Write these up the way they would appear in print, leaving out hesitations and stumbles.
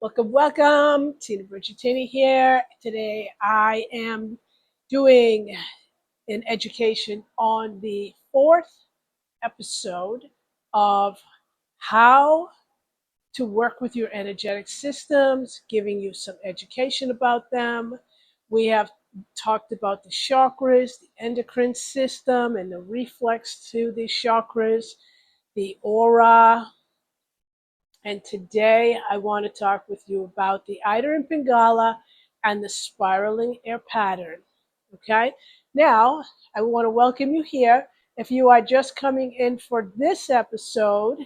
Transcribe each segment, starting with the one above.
Welcome, welcome. Tina Brigitini here. Today I am doing an education on the fourth episode of how to work with your energetic systems, giving you some education about them. We have talked about the chakras, the endocrine system, and the reflex to the chakras, the aura. And today I want to talk with you about the Ida and Pingala and the spiraling air pattern. Okay, now I want to welcome you here. If you are just coming in for this episode,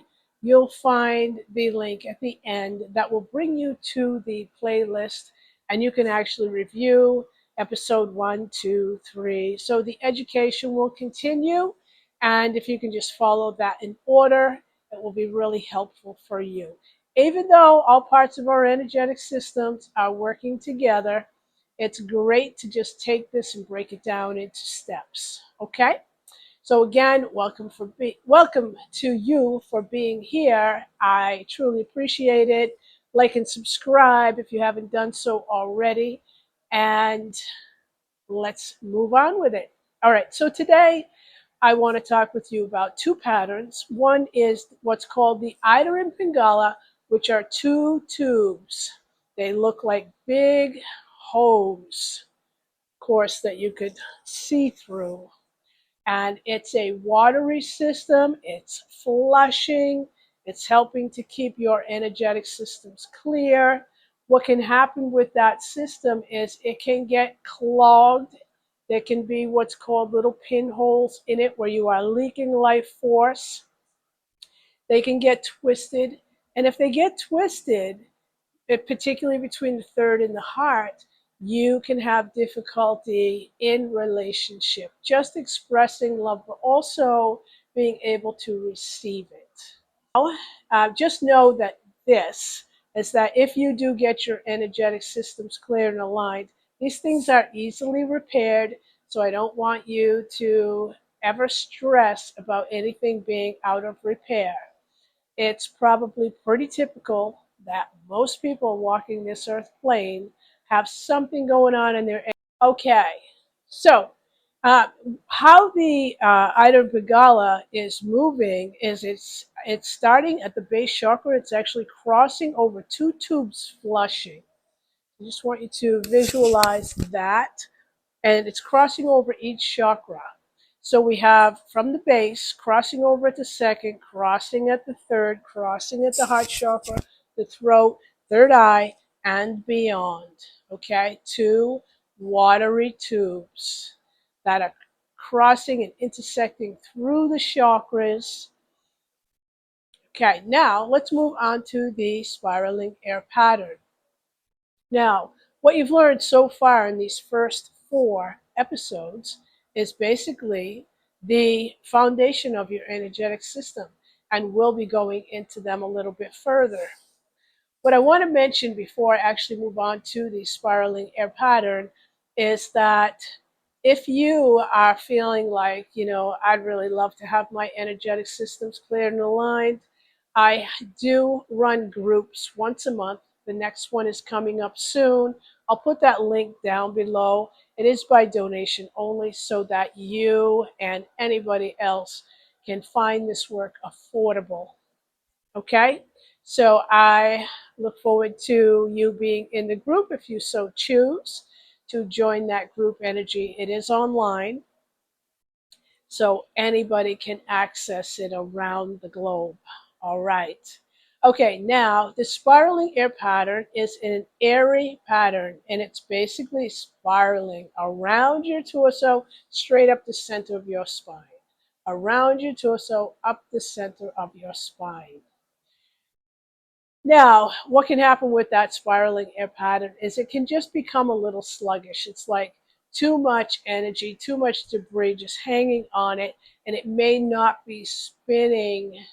you'll find the link at the end that will bring you to the playlist, and you can actually review episode 1, 2, 3. So the education will continue, and if you can just follow that in order, it will be really helpful for you. Even though all parts of our energetic systems are working together, it's great to just take this and break it down into steps. Okay? So again, welcome to you for being here. I truly appreciate it. Like and subscribe if you haven't done so already. And let's move on with it. All right, so today I want to talk with you about two patterns. One is what's called the Ida and Pingala, which are two tubes. They look like big hose, of course, that you could see through. And it's a watery system. It's flushing. It's helping to keep your energetic systems clear. What can happen with that system is it can get clogged. There can be what's called little pinholes in it where you are leaking life force. They can get twisted. And if they get twisted, particularly between the third and the heart, you can have difficulty in relationship, just expressing love, but also being able to receive it. Just know that this is that if you do get your energetic systems clear and aligned, these things are easily repaired. So I don't want you to ever stress about anything being out of repair. It's probably pretty typical that most people walking this earth plane have something going on in their. Okay, so how the Ida Pingala is moving is it's starting at the base chakra. It's actually crossing over two tubes flushing. I just want you to visualize that. And it's crossing over each chakra. So we have from the base, crossing over at the second, crossing at the third, crossing at the heart chakra, the throat, third eye, and beyond. Okay, two watery tubes that are crossing and intersecting through the chakras. Okay, now let's move on to the spiraling air pattern. Now, what you've learned so far in these first 4 episodes is basically the foundation of your energetic system, and we'll be going into them a little bit further. What I want to mention before I actually move on to the spiraling air pattern is that if you are feeling like, I'd really love to have my energetic systems cleared and aligned, I do run groups once a month. The next one is coming up soon. I'll put that link down below. It is by donation only so that you and anybody else can find this work affordable. Okay? So I look forward to you being in the group if you so choose to join that group energy. It is online, so anybody can access it around the globe. All right. Okay, now the spiraling air pattern is an airy pattern, and it's basically spiraling around your torso, straight up the center of your spine. Around your torso, up the center of your spine. Now, what can happen with that spiraling air pattern is it can just become a little sluggish. It's like too much energy, too much debris just hanging on it, and it may not be spinning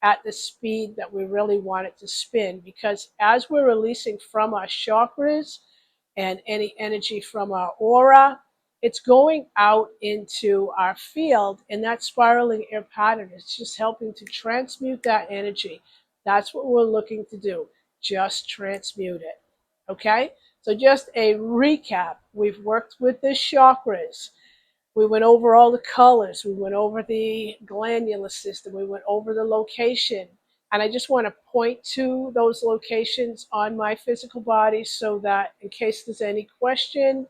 at the speed that we really want it to spin, because as we're releasing from our chakras and any energy from our aura, it's going out into our field, and that spiraling air pattern is just helping to transmute that energy. That's what we're looking to do. just transmute it. Okay? So just a recap. We've worked with the chakras. We went over all the colors. We went over the glandular system. We went over the location. And I just want to point to those locations on my physical body so that in case there's any question,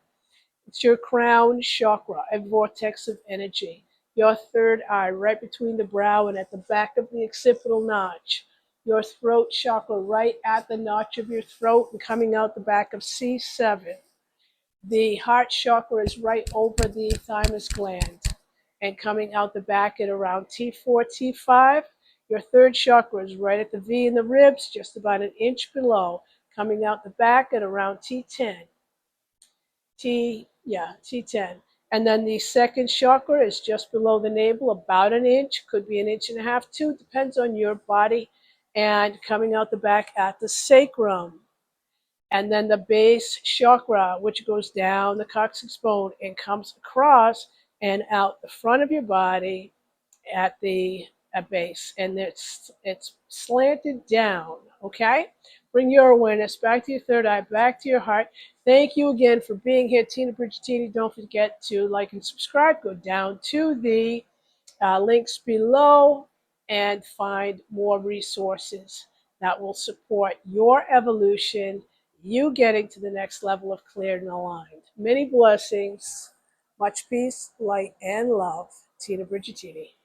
it's your crown chakra, a vortex of energy. Your third eye, right between the brow and at the back of the occipital notch. Your throat chakra, right at the notch of your throat and coming out the back of C7. The heart chakra is right over the thymus gland and coming out the back at around T4, T5. Your third chakra is right at the V in the ribs, just about an inch below, coming out the back at around T10. T10. And then the second chakra is just below the navel, about an inch, could be an inch and a half, too, depends on your body, and coming out the back at the sacrum. And then the base chakra, which goes down the coccyx bone and comes across and out the front of your body at the base, and it's slanted down. Okay, bring your awareness back to your third eye, back to your heart. Thank you again for being here, Tina Brigitini. Don't forget to like and subscribe. Go down to the links below and find more resources that will support your evolution, you getting to the next level of cleared and aligned. Many blessings, much peace, light, and love. Tina Brigitini.